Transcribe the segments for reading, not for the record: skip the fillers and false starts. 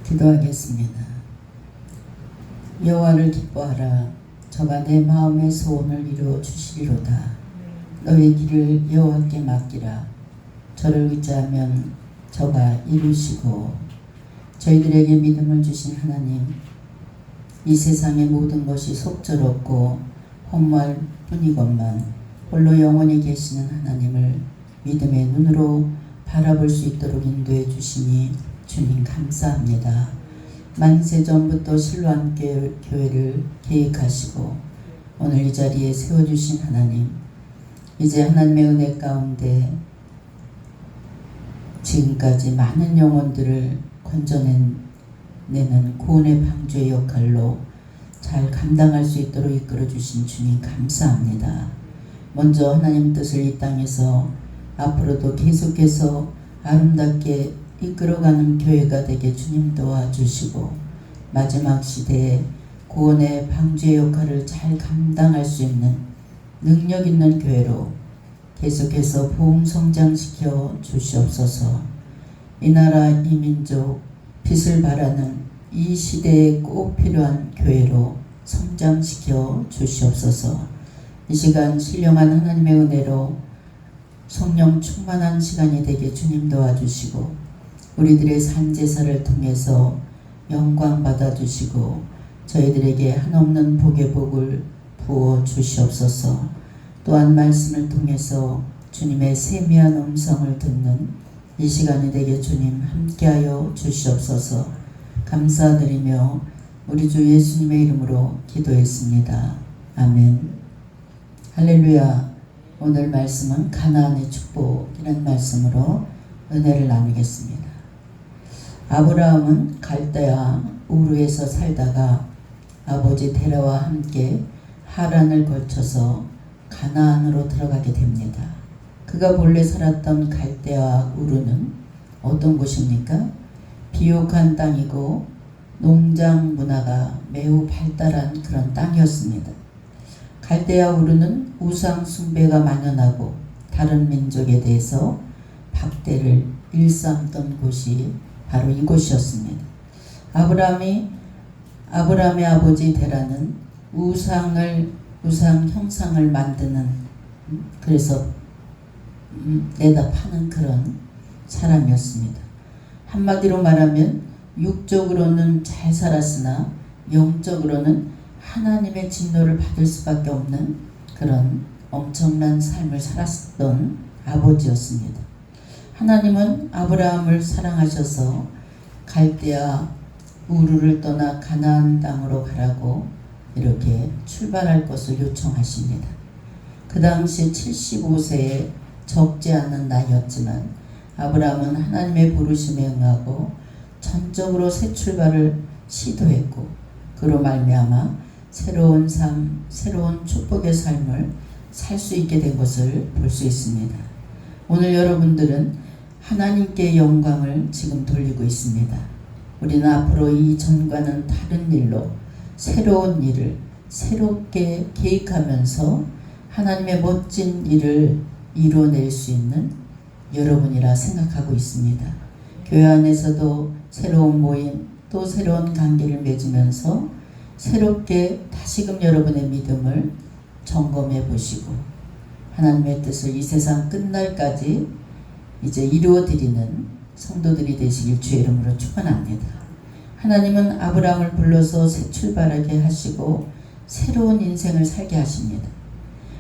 기도하겠습니다. 여호와를 기뻐하라. 저가 내 마음의 소원을 이루어 주시리로다. 너의 길을 여호와께 맡기라. 저를 의지하면 저가 이루시고. 저희들에게 믿음을 주신 하나님, 이 세상의 모든 것이 속절없고 허무할 뿐이건만 홀로 영원히 계시는 하나님을 믿음의 눈으로 바라볼 수 있도록 인도해 주시니 주님 감사합니다. 만세전부터 실로암 교회를 계획하시고 오늘 이 자리에 세워주신 하나님, 이제 하나님의 은혜 가운데 지금까지 많은 영혼들을 건져내는 구원의 방주의 역할로 잘 감당할 수 있도록 이끌어 주신 주님 감사합니다. 먼저 하나님 뜻을 이 땅에서 앞으로도 계속해서 아름답게 이끌어가는 교회가 되게 주님 도와주시고, 마지막 시대에 구원의 방주의 역할을 잘 감당할 수 있는 능력 있는 교회로 계속해서 부흥 성장시켜 주시옵소서. 이 나라 이 민족 빛을 발하는 이 시대에 꼭 필요한 교회로 성장시켜 주시옵소서. 이 시간 신령한 하나님의 은혜로 성령 충만한 시간이 되게 주님 도와주시고, 우리들의 산제사를 통해서 영광 받아주시고 저희들에게 한없는 복의 복을 부어 주시옵소서. 또한 말씀을 통해서 주님의 세미한 음성을 듣는 이 시간이 되게 주님 함께하여 주시옵소서. 감사드리며 우리 주 예수님의 이름으로 기도했습니다. 아멘. 할렐루야. 오늘 말씀은 가나안의 축복이라는 말씀으로 은혜를 나누겠습니다. 아브라함은 갈대아 우르에서 살다가 아버지 데라와 함께 하란을 거쳐서 가나안으로 들어가게 됩니다. 그가 본래 살았던 갈대아 우르는 어떤 곳입니까? 비옥한 땅이고 농장 문화가 매우 발달한 그런 땅이었습니다. 갈대아 우르는 우상 숭배가 만연하고 다른 민족에 대해서 박대를 일삼던 곳이 바로 이곳이었습니다. 아브라함의 아버지 데라는 우상 형상을 만드는, 그래서 내다 파는 그런 사람이었습니다. 한마디로 말하면 육적으로는 잘 살았으나 영적으로는 하나님의 진노를 받을 수밖에 없는 그런 엄청난 삶을 살았던 아버지였습니다. 하나님은 아브라함을 사랑하셔서 갈대아 우르를 떠나 가나안 땅으로 가라고 이렇게 출발할 것을 요청하십니다. 그 당시 75세에 적지 않은 나이였지만 아브라함은 하나님의 부르심에 응하고 전적으로 새 출발을 시도했고, 그로 말미암아 새로운 삶, 새로운 축복의 삶을 살 수 있게 된 것을 볼 수 있습니다. 오늘 여러분들은 하나님께 영광을 지금 돌리고 있습니다. 우리는 앞으로 이전과는 다른 일로 새로운 일을 새롭게 계획하면서 하나님의 멋진 일을 이루어낼 수 있는 여러분이라 생각하고 있습니다. 교회 안에서도 새로운 모임, 또 새로운 관계를 맺으면서 새롭게 다시금 여러분의 믿음을 점검해 보시고 하나님의 뜻을 이 세상 끝날까지 이제 이루어드리는 성도들이 되시길 주의 이름으로 축원합니다. 하나님은 아브라함을 불러서 새 출발하게 하시고 새로운 인생을 살게 하십니다.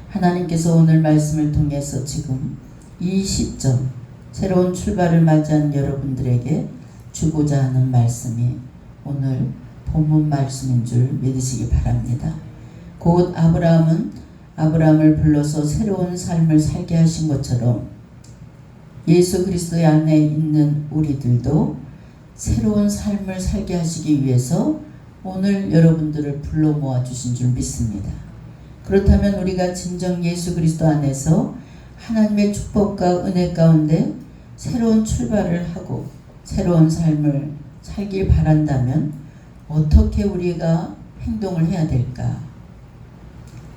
하나님께서 오늘 말씀을 통해서 지금 이 시점 새로운 출발을 맞이한 여러분들에게 주고자 하는 말씀이 오늘 본문 말씀인 줄 믿으시기 바랍니다. 곧 아브라함을 불러서 새로운 삶을 살게 하신 것처럼 예수 그리스도의 안에 있는 우리들도 새로운 삶을 살게 하시기 위해서 오늘 여러분들을 불러 모아 주신 줄 믿습니다. 그렇다면 우리가 진정 예수 그리스도 안에서 하나님의 축복과 은혜 가운데 새로운 출발을 하고 새로운 삶을 살길 바란다면 어떻게 우리가 행동을 해야 될까?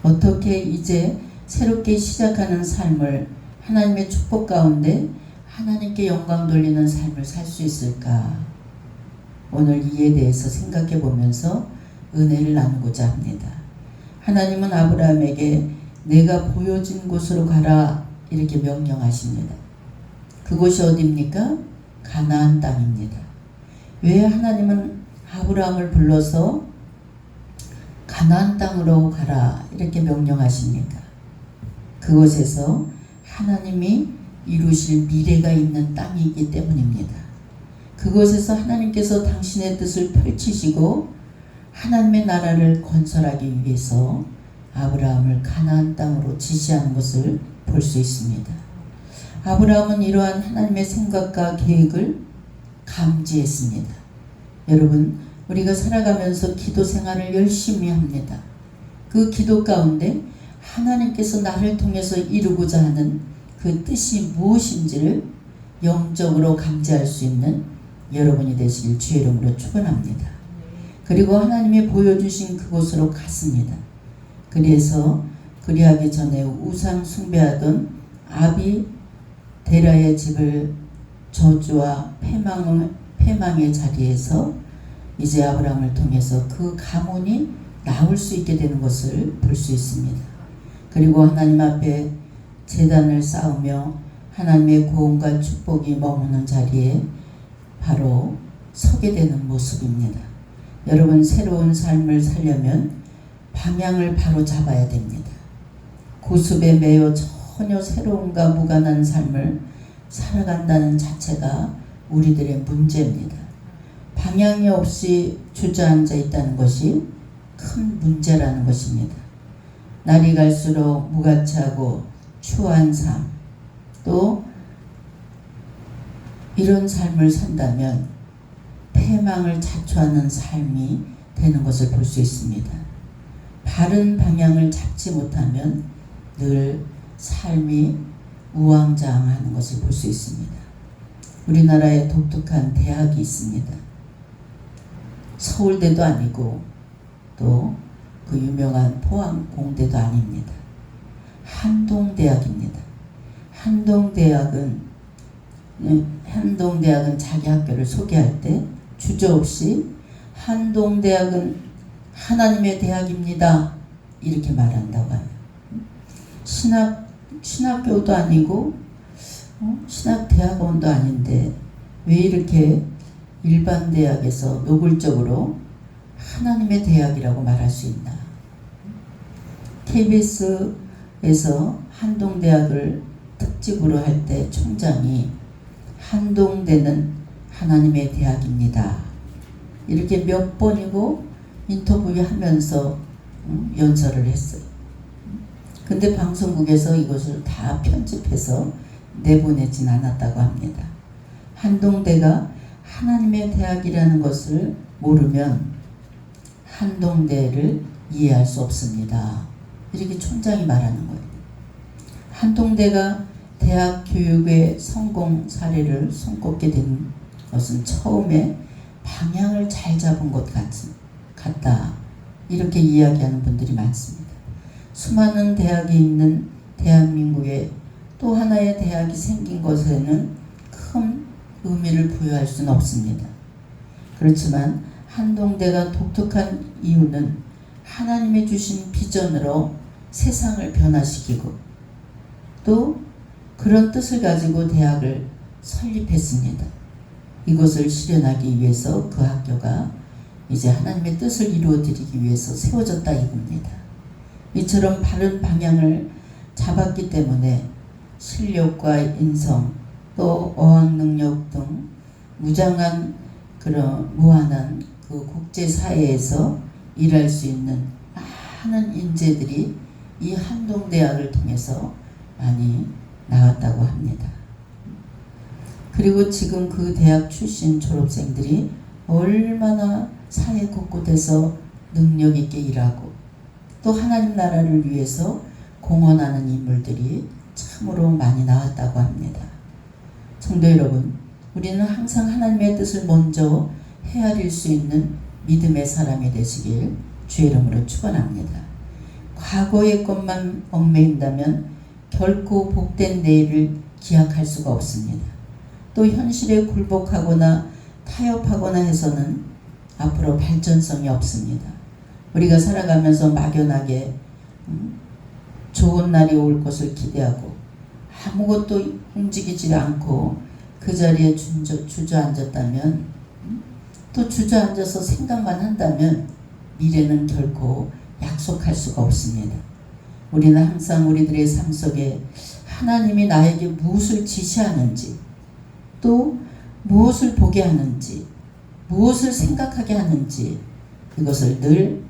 어떻게 이제 새롭게 시작하는 삶을 하나님의 축복 가운데 하나님께 영광 돌리는 삶을 살 수 있을까? 오늘 이에 대해서 생각해 보면서 은혜를 나누고자 합니다. 하나님은 아브라함에게 내가 보여준 곳으로 가라 이렇게 명령하십니다. 그곳이 어디입니까? 가나안 땅입니다. 왜 하나님은 아브라함을 불러서 가나안 땅으로 가라 이렇게 명령하십니까? 그곳에서 하나님이 이루실 미래가 있는 땅이기 때문입니다. 그곳에서 하나님께서 당신의 뜻을 펼치시고 하나님의 나라를 건설하기 위해서 아브라함을 가나안 땅으로 지시하는 것을 볼 수 있습니다. 아브라함은 이러한 하나님의 생각과 계획을 감지했습니다. 여러분, 우리가 살아가면서 기도 생활을 열심히 합니다. 그 기도 가운데 하나님께서 나를 통해서 이루고자 하는 그 뜻이 무엇인지를 영적으로 감지할 수 있는 여러분이 되시길 주의 이름으로 축원합니다. 그리고 하나님이 보여주신 그곳으로 갔습니다. 그래서 그리하기 전에 우상 숭배하던 아비 데라의 집을 저주와 패망의 자리에서 이제 아브라함을 통해서 그 가문이 나올 수 있게 되는 것을 볼 수 있습니다. 그리고 하나님 앞에 제단을 쌓으며 하나님의 구원과 축복이 머무는 자리에 바로 서게 되는 모습입니다. 여러분, 새로운 삶을 살려면 방향을 바로 잡아야 됩니다. 고습에 매여 전혀 새로움과 무관한 삶을 살아간다는 자체가 우리들의 문제입니다. 방향이 없이 주저앉아 있다는 것이 큰 문제라는 것입니다. 날이 갈수록 무가치하고 추한 삶, 또 이런 삶을 산다면 패망을 자초하는 삶이 되는 것을 볼 수 있습니다. 바른 방향을 잡지 못하면 늘 삶이 우왕좌왕하는 것을 볼 수 있습니다. 우리나라에 독특한 대학이 있습니다. 서울대도 아니고 또 그 유명한 포항공대도 아닙니다. 한동대학입니다. 한동대학은 자기 학교를 소개할 때 주저없이 한동대학은 하나님의 대학입니다 이렇게 말한다고 해요. 신학교도 아니고 신학대학원도 아닌데 왜 이렇게 일반 대학에서 노골적으로 하나님의 대학이라고 말할 수 있나? KBS에서 한동대학을 특집으로 할 때 총장이 한동대는 하나님의 대학입니다 이렇게 몇 번이고 인터뷰하면서 연설을 했어요. 근데 방송국에서 이것을 다 편집해서 내보내진 않았다고 합니다. 한동대가 하나님의 대학이라는 것을 모르면 한동대를 이해할 수 없습니다. 이렇게 총장이 말하는 거예요. 한동대가 대학 교육의 성공 사례를 손꼽게 된 것은 처음에 방향을 잘 잡은 것 같다. 이렇게 이야기하는 분들이 많습니다. 수많은 대학이 있는 대한민국에 또 하나의 대학이 생긴 것에는 큰 의미를 부여할 수는 없습니다. 그렇지만 한동대가 독특한 이유는 하나님의 주신 비전으로 세상을 변화시키고 또 그런 뜻을 가지고 대학을 설립했습니다. 이것을 실현하기 위해서 그 학교가 이제 하나님의 뜻을 이루어드리기 위해서 세워졌다 이겁니다. 이처럼 바른 방향을 잡았기 때문에 실력과 인성 또 어학 능력 등 무장한 그런 무한한 그 국제사회에서 일할 수 있는 많은 인재들이 이 한동대학을 통해서 많이 나왔다고 합니다. 그리고 지금 그 대학 출신 졸업생들이 얼마나 사회 곳곳에서 능력 있게 일하고 또 하나님 나라를 위해서 공헌하는 인물들이 참으로 많이 나왔다고 합니다. 성도 여러분, 우리는 항상 하나님의 뜻을 먼저 헤아릴 수 있는 믿음의 사람이 되시길 주의 이름으로 축원합니다. 과거의 것만 얽매인다면 결코 복된 내일을 기약할 수가 없습니다. 또 현실에 굴복하거나 타협하거나 해서는 앞으로 발전성이 없습니다. 우리가 살아가면서 막연하게 좋은 날이 올 것을 기대하고 아무것도 움직이지 않고 그 자리에 주저앉았다면, 또 주저앉아서 생각만 한다면 미래는 결코 약속할 수가 없습니다. 우리는 항상 우리들의 삶 속에 하나님이 나에게 무엇을 지시하는지, 또 무엇을 보게 하는지, 무엇을 생각하게 하는지, 이것을 늘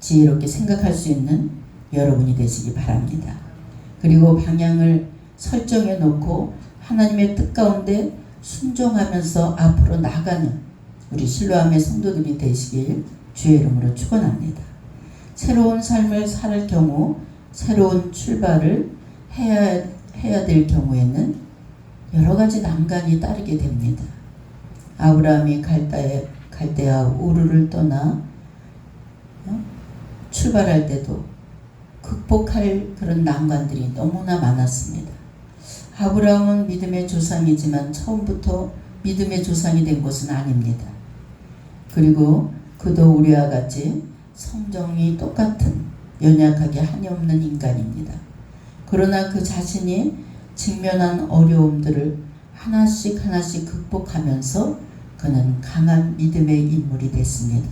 지혜롭게 생각할 수 있는 여러분이 되시기 바랍니다. 그리고 방향을 설정해 놓고 하나님의 뜻 가운데 순종하면서 앞으로 나가는 우리 실로암의 성도들이 되시길 주의 이름으로 축원합니다. 새로운 삶을 살 경우, 새로운 출발을 해야 될 경우에는 여러 가지 난관이 따르게 됩니다. 아브라함이 갈대아 우르를 떠나 출발할 때도 극복할 그런 난관들이 너무나 많았습니다. 아브라함은 믿음의 조상이지만 처음부터 믿음의 조상이 된 것은 아닙니다. 그리고 그도 우리와 같이 성정이 똑같은 연약하게 한이 없는 인간입니다. 그러나 그 자신이 직면한 어려움들을 하나씩 극복하면서 그는 강한 믿음의 인물이 됐습니다.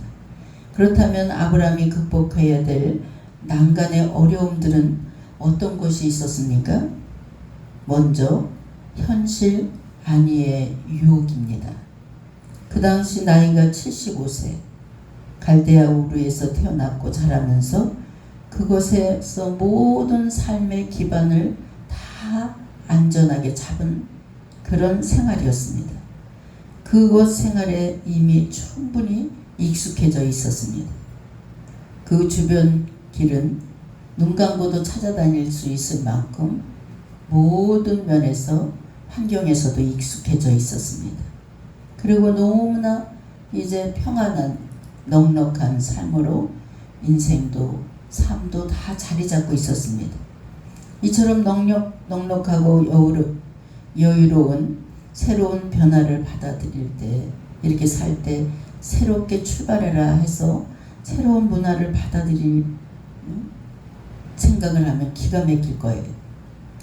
그렇다면 아브라함이 극복해야 될 난간의 어려움들은 어떤 것이 있었습니까? 먼저 현실 안위의 유혹입니다. 그 당시 나이가 75세, 갈대아 우르에서 태어났고 자라면서 그곳에서 모든 삶의 기반을 다 안전하게 잡은 그런 생활이었습니다. 그곳 생활에 이미 충분히 익숙해져 있었습니다. 그 주변 길은 눈 감고도 찾아다닐 수 있을 만큼 모든 면에서 환경에서도 익숙해져 있었습니다. 그리고 너무나 이제 평안한 넉넉한 삶으로 인생도 삶도 다 자리 잡고 있었습니다. 이처럼 넉넉하고 여유로운 새로운 변화를 받아들일 때, 이렇게 살 때 새롭게 출발해라 해서 새로운 문화를 받아들일 생각을 하면 기가 막힐 거예요.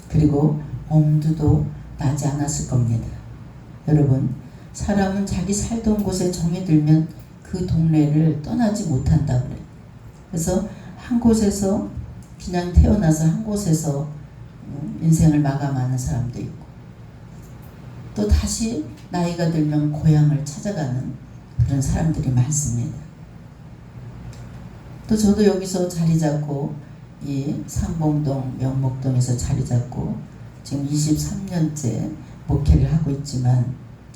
그리고 엄두도 나지 않았을 겁니다. 여러분, 사람은 자기 살던 곳에 정이 들면 그 동네를 떠나지 못한다 그래요. 그래서 한 곳에서 그냥 태어나서 한 곳에서 인생을 마감하는 사람도 있고, 또 다시 나이가 들면 고향을 찾아가는 그런 사람들이 많습니다. 또 저도 여기서 자리 잡고 이 상봉동 명목동에서 자리 잡고 지금 23년째 목회를 하고 있지만,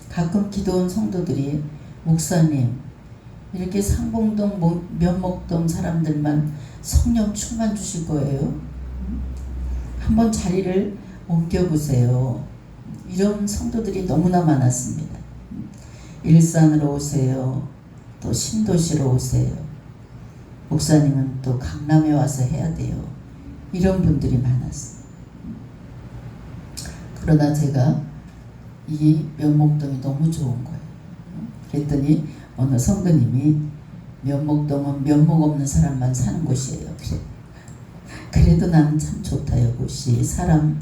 가끔 기도원 성도들이 목사님, 이렇게 상봉동 면목동 사람들만 성령 충만 주실 거예요? 한번 자리를 옮겨보세요. 이런 성도들이 너무나 많았습니다. 일산으로 오세요. 또 신도시로 오세요. 목사님은 또 강남에 와서 해야 돼요. 이런 분들이 많았어요. 그러나 제가 이 면목동이 너무 좋은 거예요. 그랬더니 어느 성도님이 면목동은 면목 없는 사람만 사는 곳이에요. 그래도 나는 참 좋다. 이곳이 사람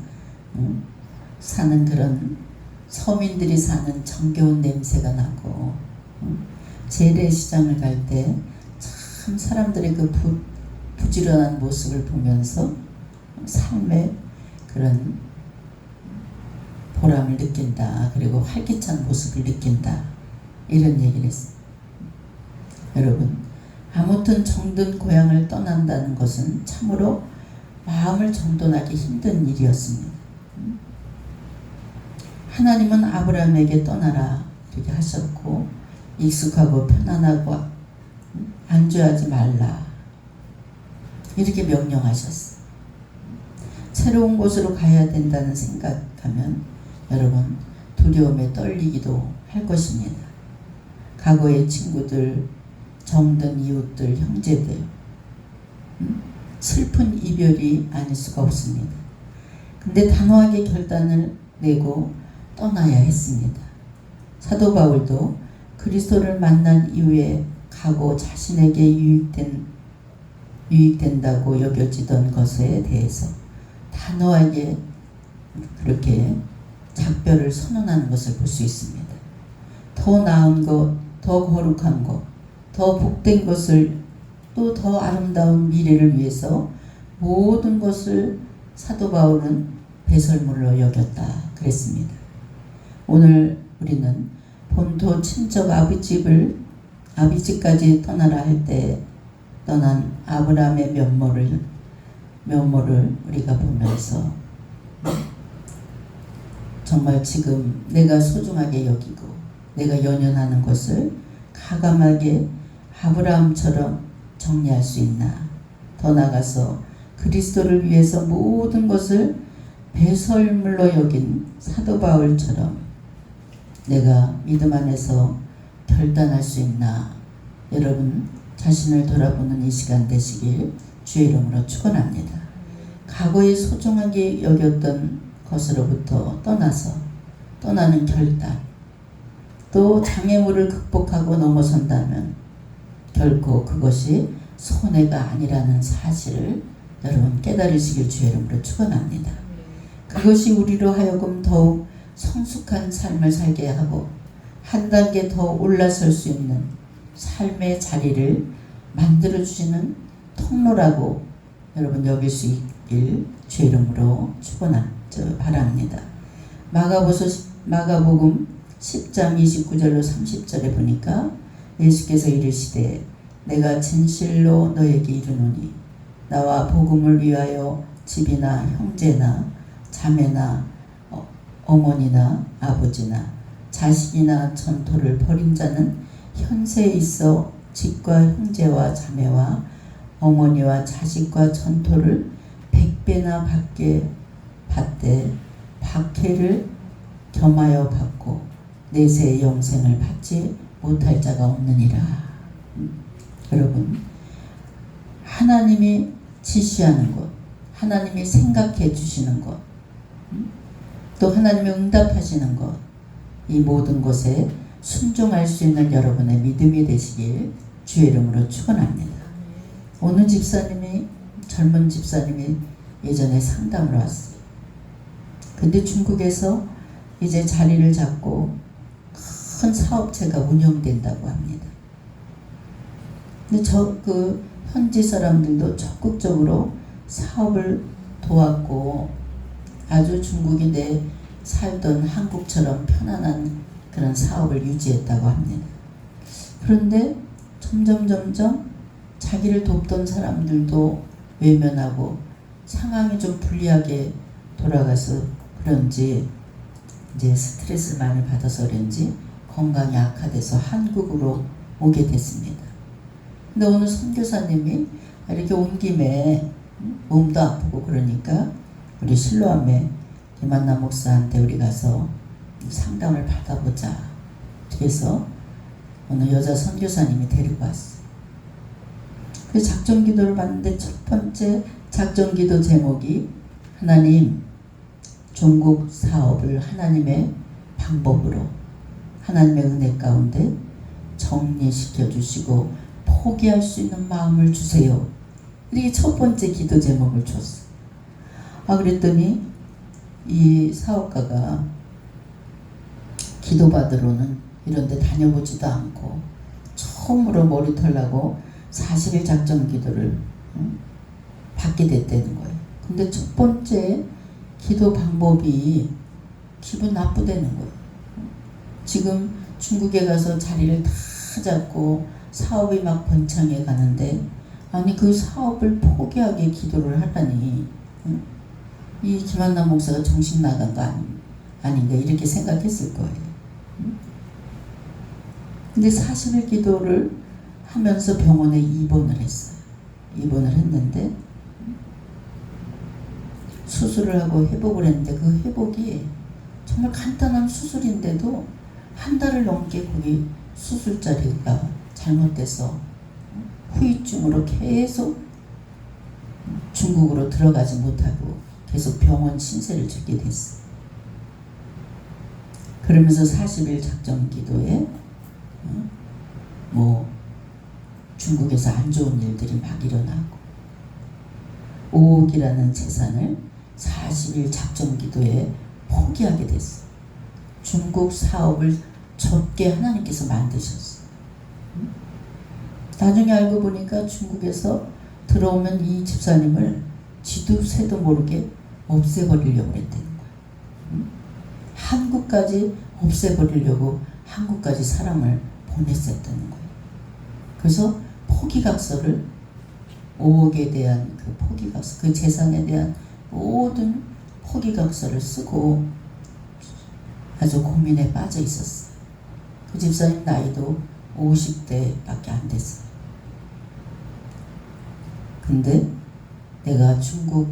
사는 그런 서민들이 사는 정겨운 냄새가 나고, 재래시장을 갈 때 참 사람들의 그 부지런한 모습을 보면서 삶의 그런 보람을 느낀다. 그리고 활기찬 모습을 느낀다. 이런 얘기를 했어요. 여러분, 아무튼 정든 고향을 떠난다는 것은 참으로 마음을 정돈하기 힘든 일이었습니다. 하나님은 아브라함에게 떠나라 이렇게 하셨고, 익숙하고 편안하고 안주하지 말라 이렇게 명령하셨어요. 새로운 곳으로 가야 된다는 생각하면 여러분 두려움에 떨리기도 할 것입니다. 과거의 친구들, 정든 이웃들, 형제들, 슬픈 이별이 아닐 수가 없습니다. 근데 단호하게 결단을 내고 떠나야 했습니다. 사도 바울도 그리스도를 만난 이후에 가고 자신에게 유익된다고 여겨지던 것에 대해서 단호하게 그렇게 작별을 선언하는 것을 볼 수 있습니다. 더 나은 것, 더 거룩한 것, 더 복된 것을 또 더 아름다운 미래를 위해서 모든 것을 사도 바울은 배설물로 여겼다 그랬습니다. 오늘 우리는 본토 친척 아비집까지 떠나라 할 때 떠난 아브라함의 면모를 우리가 보면서 정말 지금 내가 소중하게 여기고 내가 연연하는 것을 가감하게 아브라함처럼 정리할 수 있나. 더 나아가서 그리스도를 위해서 모든 것을 배설물로 여긴 사도 바울처럼 내가 믿음 안에서 결단할 수 있나. 여러분 자신을 돌아보는 이 시간 되시길 주의 이름으로 축원합니다. 과거에 소중하게 여겼던 것으로부터 떠나는 결단, 또 장애물을 극복하고 넘어선다면 결코 그것이 손해가 아니라는 사실을 여러분 깨달으시길 주의 이름으로 축원합니다. 그것이 우리로 하여금 더욱 성숙한 삶을 살게 하고 한 단계 더 올라설 수 있는 삶의 자리를 만들어주시는 통로라고 여러분 여길 수 있길 주의 이름으로 바랍니다. 마가복음 10장 29절로 30절에 보니까 예수께서 이르시되 내가 진실로 너에게 이르노니 나와 복음을 위하여 집이나 형제나 자매나 어머니나 아버지나 자식이나 전토를 벌인 자는 현세에 있어 집과 형제와 자매와 어머니와 자식과 전토를 100배나 받되 박해를 겸하여 받고 내세의 영생을 받지 못할 자가 없느니라. 여러분 하나님이 지시하는 것, 하나님이 생각해 주시는 것, 또 하나님이 응답하시는 것, 이 모든 것에 순종할 수 있는 여러분의 믿음이 되시길 주의 이름으로 축원합니다. 어느 젊은 집사님이 예전에 상담을 왔어요. 근데 중국에서 이제 자리를 잡고 큰 사업체가 운영된다고 합니다. 근데 그 현지 사람들도 적극적으로 사업을 도왔고 아주 중국이 내 살던 한국처럼 편안한 그런 사업을 유지했다고 합니다. 그런데 점점 자기를 돕던 사람들도 외면하고 상황이 좀 불리하게 돌아가서 그런지 이제 스트레스를 많이 받아서 그런지 건강이 악화돼서 한국으로 오게 됐습니다. 근데 어느 선교사님이 이렇게 온 김에 몸도 아프고 그러니까 우리 실로암에 김한나 목사한테 우리 가서 상담을 받아보자. 그래서 어느 여자 선교사님이 데리고 왔어요. 그 작전기도를 봤는데 첫 번째 작전기도 제목이 하나님 중국 사업을 하나님의 방법으로 하나님의 은혜 가운데 정리시켜 주시고 포기할 수 있는 마음을 주세요. 이게 첫 번째 기도 제목을 줬어요. 그랬더니 이 사업가가 기도받으러는 이런 데 다녀보지도 않고 처음으로 머리털 나고 40일 작전 기도를 받게 됐다는 거예요. 근데 첫 번째 기도 방법이 기분 나쁘다는 거예요. 지금 중국에 가서 자리를 다 잡고 사업이 막 번창해 가는데 아니 그 사업을 포기하게 기도를 하다니 이 김한나 목사가 정신 나간 거 아닌가 이렇게 생각했을 거예요. 근데 40일 기도를 하면서 병원에 입원을 했어요. 입원을 했는데 수술을 하고 회복을 했는데 그 회복이 정말 간단한 수술인데도 한 달을 넘게 거기 수술 자리가 잘못돼서 후유증으로 계속 중국으로 들어가지 못하고 계속 병원 신세를 졌게 됐어요. 그러면서 40일 작전 기도에 뭐 중국에서 안 좋은 일들이 막 일어나고 5억이라는 재산을 40일 작정 기도에 포기하게 됐어. 중국 사업을 접게 하나님께서 만드셨어. 나중에 알고 보니까 중국에서 들어오면 이 집사님을 지도 새도 모르게 없애버리려고 그랬다는 거야. 한국까지 없애버리려고 한국까지 사람을 보냈었다는 거야. 그래서 포기각서를 5억에 대한 그 포기각서, 그 재산에 대한 모든 포기각서를 쓰고 아주 고민에 빠져 있었어요. 그 집사님 나이도 50대밖에 안 됐어요. 근데 내가 중국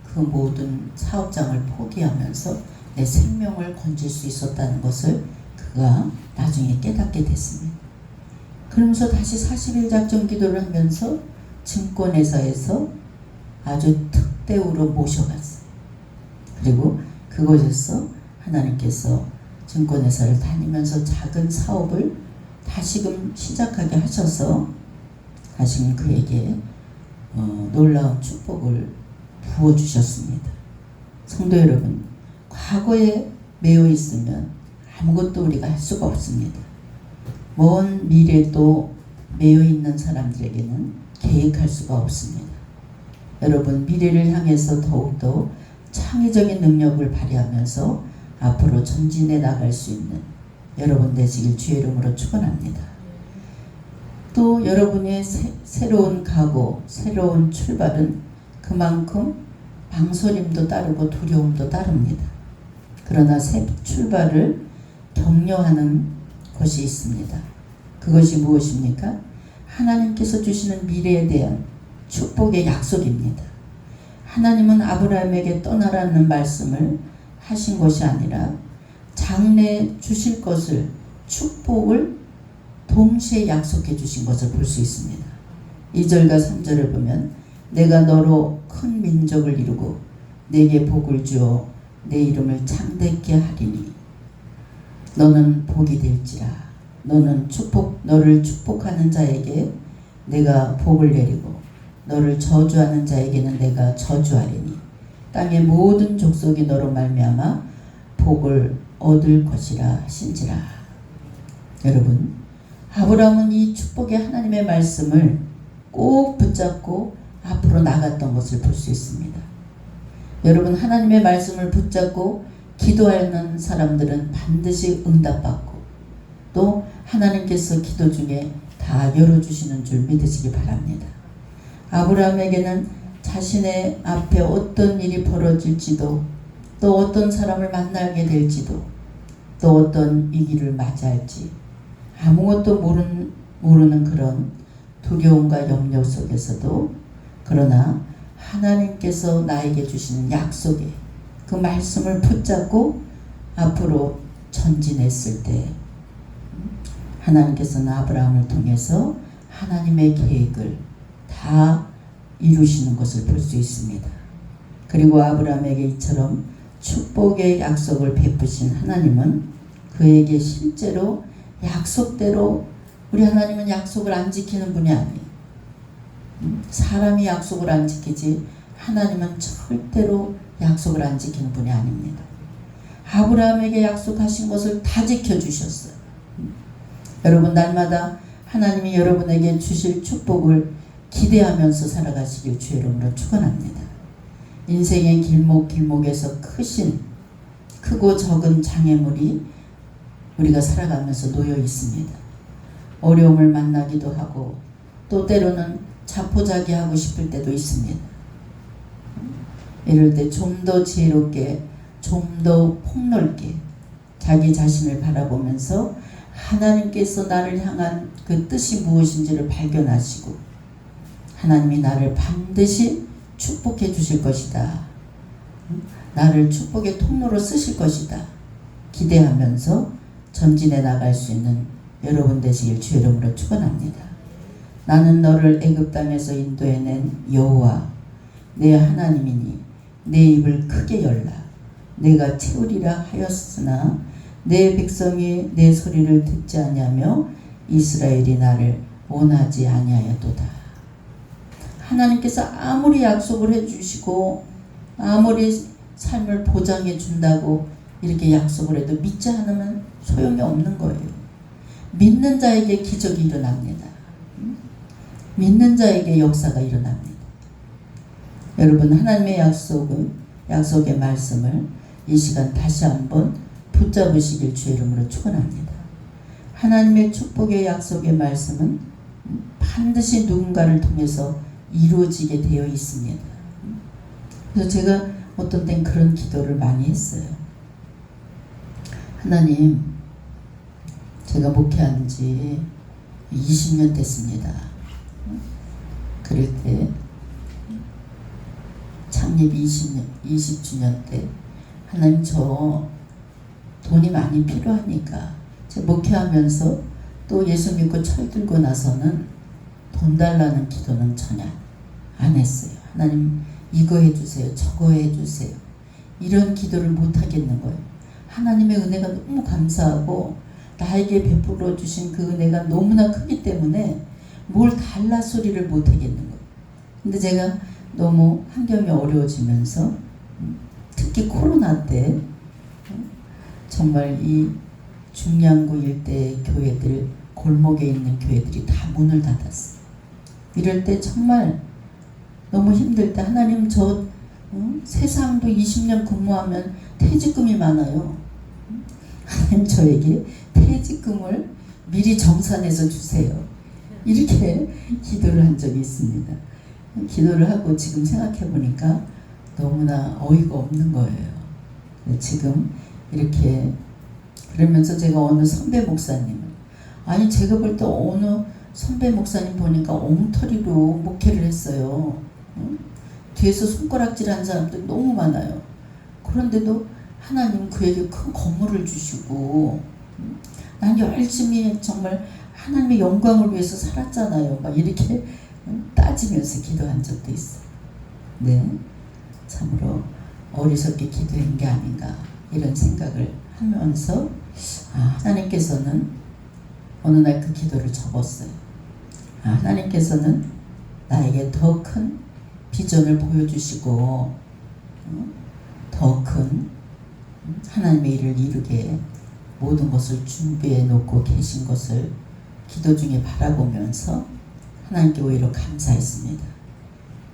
그 모든 사업장을 포기하면서 내 생명을 건질 수 있었다는 것을 그가 나중에 깨닫게 됐습니다. 그러면서 다시 40일 작정 기도를 하면서 증권회사에서 아주 특대우로 모셔갔어요. 그리고 그곳에서 하나님께서 증권회사를 다니면서 작은 사업을 다시금 시작하게 하셔서 다시금 그에게 놀라운 축복을 부어주셨습니다. 성도 여러분, 과거에 매여 있으면 아무것도 우리가 할 수가 없습니다. 먼 미래도 매여 있는 사람들에게는 계획할 수가 없습니다. 여러분, 미래를 향해서 더욱더 창의적인 능력을 발휘하면서 앞으로 전진해 나갈 수 있는 여러분 되시길 주의 이름으로 축원합니다. 또 여러분의 새로운 각오, 새로운 출발은 그만큼 망설임도 따르고 두려움도 따릅니다. 그러나 새 출발을 격려하는 것이 있습니다. 그것이 무엇입니까? 하나님께서 주시는 미래에 대한 축복의 약속입니다. 하나님은 아브라함에게 떠나라는 말씀을 하신 것이 아니라 장래에 주실 것을, 축복을 동시에 약속해 주신 것을 볼 수 있습니다. 2절과 3절을 보면 내가 너로 큰 민족을 이루고 내게 복을 주어 내 이름을 창대케 하리니 너는 복이 될지라. 너를 축복하는 자에게 내가 복을 내리고 너를 저주하는 자에게는 내가 저주하리니 땅의 모든 족속이 너로 말미암아 복을 얻을 것이라 하신지라. 여러분, 아브라함은 이 축복의 하나님의 말씀을 꼭 붙잡고 앞으로 나갔던 것을 볼 수 있습니다. 여러분, 하나님의 말씀을 붙잡고 기도하는 사람들은 반드시 응답받고 또 하나님께서 기도 중에 다 열어주시는 줄 믿으시기 바랍니다. 아브라함에게는 자신의 앞에 어떤 일이 벌어질지도 또 어떤 사람을 만나게 될지도 또 어떤 위기를 맞이할지 아무것도 모르는 그런 두려움과 염려 속에서도 그러나 하나님께서 나에게 주시는 약속에 그 말씀을 붙잡고 앞으로 전진했을 때 하나님께서는 아브라함을 통해서 하나님의 계획을 다 이루시는 것을 볼 수 있습니다. 그리고 아브라함에게 이처럼 축복의 약속을 베푸신 하나님은 그에게 실제로 약속대로, 우리 하나님은 약속을 안 지키는 분이 아니에요. 사람이 약속을 안 지키지 하나님은 절대로 약속을 안 지키는 분이 아닙니다. 아브라함에게 약속하신 것을 다 지켜주셨어요. 여러분, 날마다 하나님이 여러분에게 주실 축복을 기대하면서 살아가시길 주의 이름으로 축원합니다. 인생의 길목길목에서 크고 적은 장애물이 우리가 살아가면서 놓여 있습니다. 어려움을 만나기도 하고 또 때로는 자포자기하고 싶을 때도 있습니다. 이럴 때 좀 더 지혜롭게, 좀 더 폭넓게 자기 자신을 바라보면서 하나님께서 나를 향한 그 뜻이 무엇인지를 발견하시고 하나님이 나를 반드시 축복해 주실 것이다. 나를 축복의 통로로 쓰실 것이다. 기대하면서 전진해 나갈 수 있는 여러분 되시길 주의 이름으로 축원합니다. 나는 너를 애굽 땅에서 인도해낸 여호와 내 하나님이니 내 입을 크게 열라. 내가 채우리라 하였으나 내 백성이 내 소리를 듣지 아니하며 이스라엘이 나를 원하지 아니하였도다. 하나님께서 아무리 약속을 해주시고 아무리 삶을 보장해 준다고 이렇게 약속을 해도 믿지 않으면 소용이 없는 거예요. 믿는 자에게 기적이 일어납니다. 믿는 자에게 역사가 일어납니다. 여러분, 하나님의 약속의 말씀을 이 시간 다시 한번 붙잡으시길 주의 이름으로 축원합니다. 하나님의 축복의 약속의 말씀은 반드시 누군가를 통해서 이루어지게 되어 있습니다. 그래서 제가 어떤 땐 그런 기도를 많이 했어요. 하나님, 제가 목회한 지 20년 됐습니다. 그럴 때 창립 20주년 때 하나님, 저 돈이 많이 필요하니까, 제가 목회하면서 또 예수 믿고 철들고 나서는 돈 달라는 기도는 전혀 안 했어요. 하나님, 이거 해주세요, 저거 해주세요, 이런 기도를 못 하겠는 거예요. 하나님의 은혜가 너무 감사하고 나에게 베풀어 주신 그 은혜가 너무나 크기 때문에 뭘 달라 소리를 못 하겠는 거예요. 근데 제가 너무 환경이 어려워지면서 특히 코로나 때 정말 이 중량구 일대 교회들, 골목에 있는 교회들이 다 문을 닫았어요. 이럴 때 정말 너무 힘들 때 하나님, 저 세상도 20년 근무하면 퇴직금이 많아요. 하나님, 저에게 퇴직금을 미리 정산해서 주세요. 이렇게 기도를 한 적이 있습니다. 기도를 하고 지금 생각해 보니까 너무나 어이가 없는 거예요. 지금 이렇게 그러면서 제가 어느 선배 목사님을, 아니 제가 볼 때 어느 선배 목사님 보니까 엉터리로 목회를 했어요. 뒤에서 손가락질하는 사람들이 너무 많아요. 그런데도 하나님 그에게 큰 건물을 주시고, 난 열심히 정말 하나님의 영광을 위해서 살았잖아요. 막 이렇게 따지면서 기도한 적도 있어요. 네, 참으로 어리석게 기도한 게 아닌가 이런 생각을 하면서, 하나님께서는 어느 날 그 기도를 접었어요. 하나님께서는 나에게 더 큰 비전을 보여주시고 더 큰 하나님의 일을 이루게 모든 것을 준비해 놓고 계신 것을 기도 중에 바라보면서 하나님께 오히려 감사했습니다.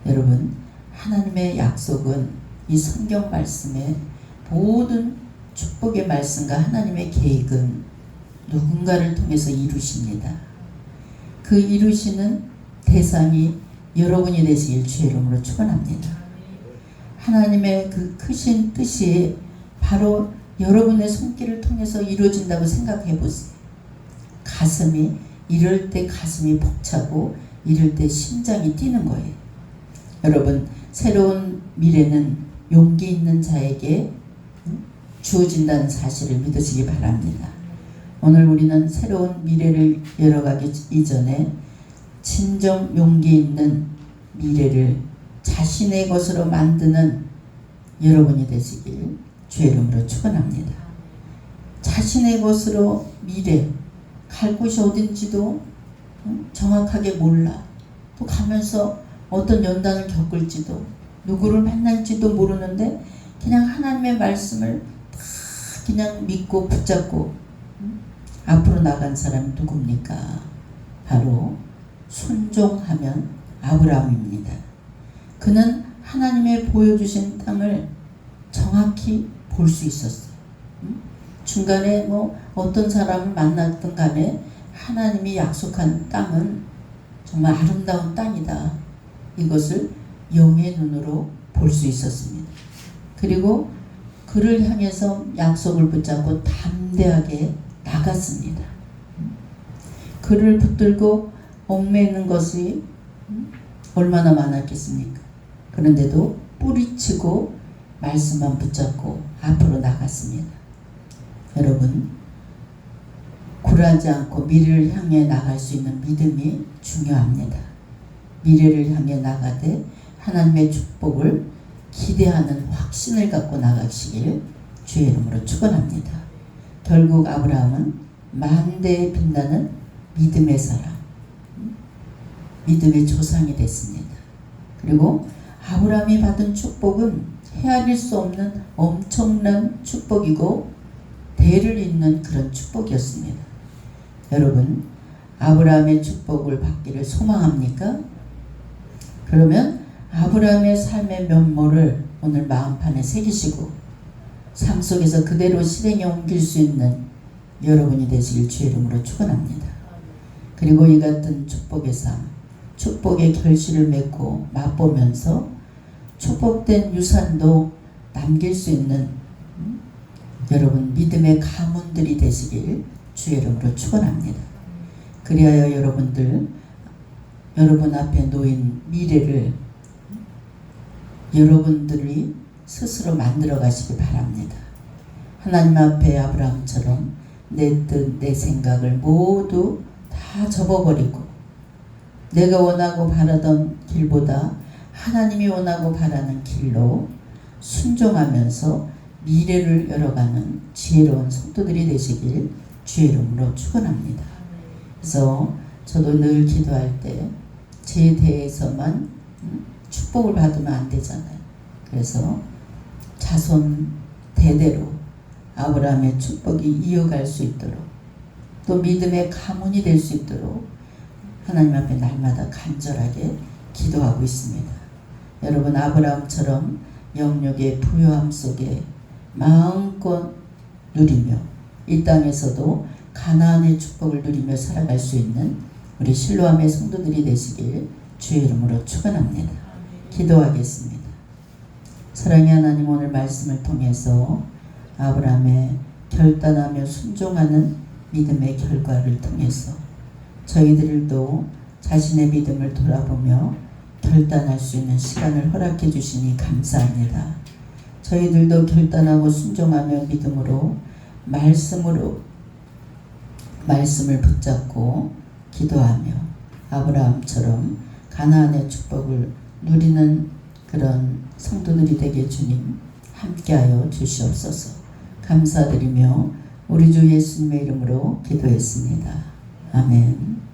여러분, 하나님의 약속은 이 성경 말씀의 모든 축복의 말씀과 하나님의 계획은 누군가를 통해서 이루십니다. 그 이루시는 대상이 여러분이 되시길 주의 이름으로 축원합니다. 하나님의 그 크신 뜻이 바로 여러분의 손길을 통해서 이루어진다고 생각해 보세요. 가슴이, 이럴 때 가슴이 벅차고 이럴 때 심장이 뛰는 거예요. 여러분, 새로운 미래는 용기 있는 자에게 주어진다는 사실을 믿으시기 바랍니다. 오늘 우리는 새로운 미래를 열어가기 이전에 진정 용기 있는 미래를 자신의 것으로 만드는 여러분이 되시길 주의 이름으로 축원합니다. 자신의 것으로 미래, 갈 곳이 어딘지도 정확하게 몰라. 또 가면서 어떤 연단을 겪을지도, 누구를 만날지도 모르는데 그냥 하나님의 말씀을 다 그냥 믿고 붙잡고 앞으로 나간 사람이 누굽니까? 바로 순종하면 아브라함입니다. 그는 하나님의 보여주신 땅을 정확히 볼 수 있었어요. 중간에 뭐 어떤 사람을 만났든 간에 하나님이 약속한 땅은 정말 아름다운 땅이다. 이것을 영의 눈으로 볼 수 있었습니다. 그리고 그를 향해서 약속을 붙잡고 담대하게 나갔습니다. 그를 붙들고 얽매이는 것이 얼마나 많았겠습니까? 그런데도 뿌리치고 말씀만 붙잡고 앞으로 나갔습니다. 여러분, 굴하지 않고 미래를 향해 나갈 수 있는 믿음이 중요합니다. 미래를 향해 나가되 하나님의 축복을 기대하는 확신을 갖고 나가시길 주의 이름으로 축원합니다. 결국 아브라함은 만대에 빛나는 믿음의 사람, 믿음의 조상이 됐습니다. 그리고 아브라함이 받은 축복은 헤아릴 수 없는 엄청난 축복이고 대를 잇는 그런 축복이었습니다. 여러분, 아브라함의 축복을 받기를 소망합니까? 그러면 아브라함의 삶의 면모를 오늘 마음판에 새기시고 삶 속에서 그대로 실행에 옮길 수 있는 여러분이 되시길 주의 이름으로 축원합니다. 그리고 이 같은 축복의 삶, 축복의 결실을 맺고 맛보면서 축복된 유산도 남길 수 있는 여러분 믿음의 가문들이 되시길 주의 이름으로 축원합니다. 그리하여 여러분 앞에 놓인 미래를 여러분들이 스스로 만들어 가시기 바랍니다. 하나님 앞에 아브라함처럼 내 뜻, 내 생각을 모두 다 접어버리고 내가 원하고 바라던 길보다 하나님이 원하고 바라는 길로 순종하면서 미래를 열어가는 지혜로운 성도들이 되시길 주의 이름으로 축원합니다. 그래서 저도 늘 기도할 때 제 대해서만 축복을 받으면 안 되잖아요. 그래서 자손 대대로 아브라함의 축복이 이어갈 수 있도록 또 믿음의 가문이 될 수 있도록 하나님 앞에 날마다 간절하게 기도하고 있습니다. 여러분 아브라함처럼 영육의 부요함 속에 마음껏 누리며 이 땅에서도 가나안의 축복을 누리며 살아갈 수 있는 우리 실로암의 성도들이 되시길 주의 이름으로 축원합니다. 기도하겠습니다. 사랑의 하나님, 오늘 말씀을 통해서 아브라함의 결단하며 순종하는 믿음의 결과를 통해서 저희들도 자신의 믿음을 돌아보며 결단할 수 있는 시간을 허락해 주시니 감사합니다. 저희들도 결단하고 순종하며 믿음으로 말씀을 붙잡고 기도하며 아브라함처럼 가나안의 축복을 누리는 그런 성도들이 되게 주님 함께하여 주시옵소서. 감사드리며 우리 주 예수님의 이름으로 기도했습니다. 아멘.